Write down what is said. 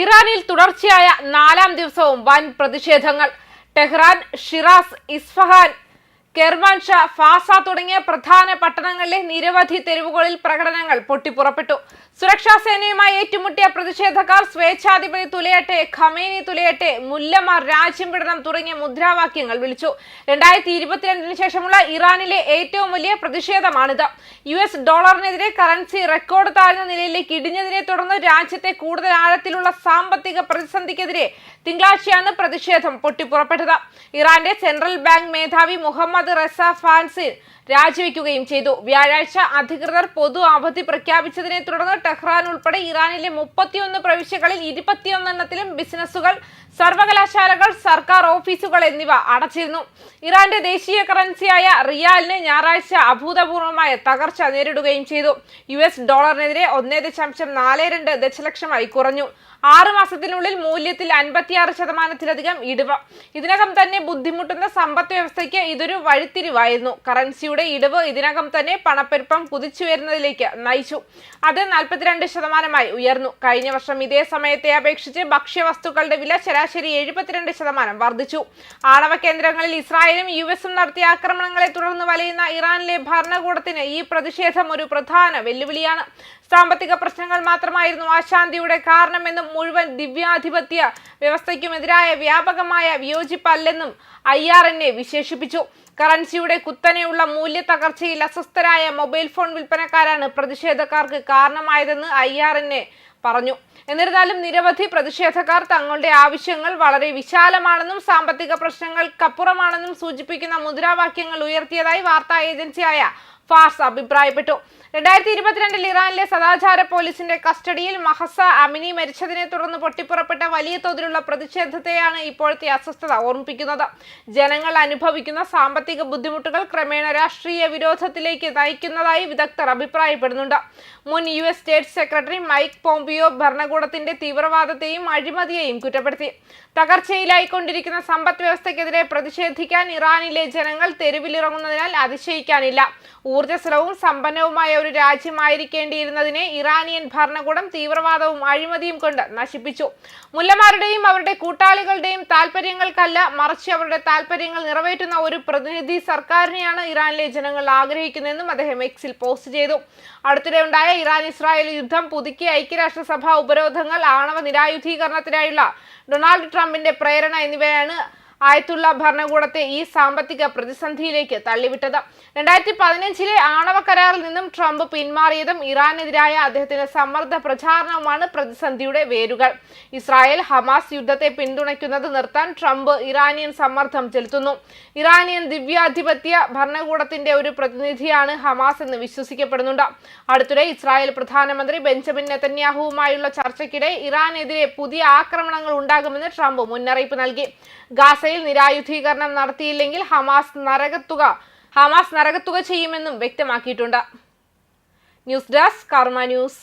ഇറാനിൽ തുടർച്ചയായ നാലാം ദിവസവും വൻ പ്രതിഷേധങ്ങൾ. ടെഹ്റാൻ, ഷിറാസ്, ഇസ്ഫഹാൻ, കെർമാൻഷാ, ഫാസ തുടങ്ങിയ പ്രധാന പട്ടണങ്ങളിലെ നിരവധി തെരുവുകളിൽ പ്രകടനങ്ങൾ പൊട്ടിപ്പുറപ്പെട്ടു. സുരക്ഷാ സേനയുമായി ഏറ്റുമുട്ടിയ പ്രതിഷേധക്കാർ സ്വേച്ഛാധിപതി തുലയട്ടെ, ഖമേനി തുലയട്ടെ, മുല്ലമാർ രാജ്യം വിടണം തുടങ്ങിയ മുദ്രാവാക്യങ്ങൾ വിളിച്ചു. 2022 ശേഷമുള്ള ഇറാനിലെ ഏറ്റവും വലിയ പ്രതിഷേധമാണിത്. US ഡോളറിനെതിരെ കറൻസി റെക്കോർഡ് താഴ്ന്ന നിലയിലേക്ക് ഇടിഞ്ഞതിനെ തുടർന്ന് രാജ്യത്തെ കൂടുതൽ ആഴത്തിലുള്ള സാമ്പത്തിക പ്രതിസന്ധിക്കെതിരെ തിങ്കളാഴ്ചയാണ് പ്രതിഷേധം പൊട്ടിപ്പുറപ്പെട്ടത്. ഇറാന്റെ സെൻട്രൽ ബാങ്ക് മേധാവി മുഹമ്മദ് റസ ഫാൻസി രാജിവെക്കുകയും ചെയ്തു. വ്യാഴാഴ്ച അധികൃതർ പൊതു അവധി പ്രഖ്യാപിച്ചതിനെ തുടർന്ന് ടെഹ്റാൻ ഉൾപ്പെടെ ഇറാനിലെ 31 പ്രവിശ്യകളിൽ 21 എണ്ണത്തിലും ബിസിനസ്സുകൾ, സർവകലാശാലകൾ, സർക്കാർ ഓഫീസുകൾ എന്നിവ അടച്ചിരുന്നു. ഇറാന്റെ ദേശീയ കറൻസിയായ റിയാലിന് ഞായറാഴ്ച അഭൂതപൂർവമായ തകർച്ച നേരിടുകയും ചെയ്തു. US ഡോളറിനെതിരെ 1.42 ദശലക്ഷമായി കുറഞ്ഞു. 6 മാസത്തിനുള്ളിൽ മൂല്യത്തിൽ 56% ഇടിവ്. ഇതിനകം തന്നെ ബുദ്ധിമുട്ടുന്ന സമ്പദ് വ്യവസ്ഥയ്ക്ക് ഇതൊരു വഴിത്തിരിവായിരുന്നു. കറൻസിയുടെ ഇടിവ് ഇതിനകം തന്നെ പണപ്പെരുപ്പം കുതിച്ചുയരുന്നതിലേക്ക് നയിച്ചു. അത് 42% ഉയർന്നു. കഴിഞ്ഞ വർഷം ഇതേ സമയത്തെ അപേക്ഷിച്ച് ഭക്ഷ്യവസ്തുക്കളുടെ വില ശരാശരി 72% വർദ്ധിച്ചു. ആണവ കേന്ദ്രങ്ങളിൽ ഇസ്രായേലും US നടത്തിയ ആക്രമണങ്ങളെ തുടർന്ന് വലയുന്ന ഇറാനിലെ ഭരണകൂടത്തിന് ഈ പ്രതിഷേധം ഒരു പ്രധാന വെല്ലുവിളിയാണ്. സാമ്പത്തിക പ്രശ്നങ്ങൾ മാത്രമായിരുന്നു അശാന്തിയുടെ കാരണമെന്നും മുഴുവൻ ദിവ്യാധിപത്യ വ്യവസ്ഥയ്ക്കുമെതിരായ വ്യാപകമായ വിയോജിപ്പല്ലെന്നും IRNA വിശേഷിപ്പിച്ചു. കറൻസിയുടെ കുത്തനെയുള്ള മൂല്യ തകർച്ചയിൽ അസ്വസ്ഥരായ മൊബൈൽ ഫോൺ വിൽപ്പനക്കാരാണ് പ്രതിഷേധക്കാർക്ക് കാരണമായതെന്ന് IRNA പറഞ്ഞു. എന്നിരുന്നാലും നിരവധി പ്രതിഷേധക്കാർ തങ്ങളുടെ ആവശ്യങ്ങൾ വളരെ വിശാലമാണെന്നും സാമ്പത്തിക പ്രശ്നങ്ങൾക്കപ്പുറമാണെന്നും സൂചിപ്പിക്കുന്ന മുദ്രാവാക്യങ്ങൾ ഉയർത്തിയതായി വാർത്താ ഏജൻസിയായ ഫാർസ് അഭിപ്രായപ്പെട്ടു. 2022 ഇറാനിലെ സദാചാര പോലീസിന്റെ കസ്റ്റഡിയിൽ മഹസ അമിനി മരിച്ചതിനെ തുടർന്ന് പൊട്ടിപ്പുറപ്പെട്ട വലിയ തോതിലുള്ള പ്രതിഷേധത്തെയാണ് ഇപ്പോഴത്തെ അസ്വസ്ഥത ഓർമ്മിപ്പിക്കുന്നത്. ജനങ്ങൾ അനുഭവിക്കുന്ന സാമ്പത്തിക ബുദ്ധിമുട്ടുകൾ ക്രമേണ രാഷ്ട്രീയ വിരോധത്തിലേക്ക് നയിക്കുന്നതായി വിദഗ്ധർ അഭിപ്രായപ്പെടുന്നുണ്ട്. മുൻ US state secretary Mike Pompeo ഭരണകൂടത്തിന്റെ തീവ്രവാദത്തെയും അഴിമതിയെയും കുറ്റപ്പെടുത്തി. തകർച്ചയിലായിക്കൊണ്ടിരിക്കുന്ന സമ്പദ് വ്യവസ്ഥയ്ക്കെതിരെ പ്രതിഷേധിക്കാൻ ഇറാനിലെ ജനങ്ങൾ തെരുവിലിറങ്ങുന്നതിനാൽ അതിശയിക്കാനില്ല. ഊർജ്ജസ്വലവും സമ്പന്നവുമായ ഒരു രാജ്യമായിരിക്കേണ്ടിയിരുന്നതിനെ ഇറാനിയൻ ഭരണകൂടം തീവ്രവാദവും അഴിമതിയും കൊണ്ട് നശിപ്പിച്ചു. മുല്ലമാരുടെയും അവരുടെ കൂട്ടാളികളുടെയും താല്പര്യങ്ങൾക്കല്ല, മറിച്ച് അവരുടെ താല്പര്യങ്ങൾ നിറവേറ്റുന്ന ഒരു പ്രതിനിധി സർക്കാരിനെയാണ് ഇറാനിലെ ജനങ്ങൾ ആഗ്രഹിക്കുന്നതെന്നും അദ്ദേഹം എക്സിൽ പോസ്റ്റ് ചെയ്തു. അടുത്തിടെ ഉണ്ടായ ഇറാൻ-ഇസ്രായേൽ യുദ്ധം, പുതുക്കിയ ഐക്യരാഷ്ട്രസഭ ഉപരോധങ്ങൾ, ആണവ നിരായുധീകരണത്തിനായുള്ള ഡൊണാൾഡ് ട്രംപിന്റെ പ്രേരണ എന്നിവയാണ് ആയത്തുള്ള ഭരണകൂടത്തെ ഈ സാമ്പത്തിക പ്രതിസന്ധിയിലേക്ക് തള്ളിവിട്ടത്. 2015 ആണവ കരാറിൽ നിന്നും ട്രംപ് പിന്മാറിയതും ഇറാനെതിരായ അദ്ദേഹത്തിന്റെ സമ്മർദ്ദ പ്രചാരണവുമാണ് പ്രതിസന്ധിയുടെ വേരുകൾ. ഇസ്രായേൽ ഹമാസ് യുദ്ധത്തെ പിന്തുണയ്ക്കുന്നത് നിർത്താൻ ട്രംപ് ഇറാനിയൻ സമ്മർദ്ദം ചെലുത്തുന്നു. ഇറാനിയൻ ദിവ്യാധിപത്യ ഭരണകൂടത്തിന്റെ ഒരു പ്രതിനിധിയാണ് ഹമാസ് എന്ന് വിശ്വസിക്കപ്പെടുന്നുണ്ട്. അടുത്തിടെ ഇസ്രായേൽ പ്രധാനമന്ത്രി ബെഞ്ചമിൻ നെതന്യാഹുവുമായുള്ള ചർച്ചയ്ക്കിടെ ഇറാനെതിരെ പുതിയ ആക്രമണങ്ങൾ ഉണ്ടാകുമെന്ന് ട്രംപ് മുന്നറിയിപ്പ് നൽകി. ഗാസയിൽ നിരായുധീകരണം നടത്തിയില്ലെങ്കിൽ ഹമാസ് നരകത്തുക ചെയ്യുമെന്നും വ്യക്തമാക്കിയിട്ടുണ്ട്. ന്യൂസ് ഡെസ്ക് കർമ്മ ന്യൂസ്.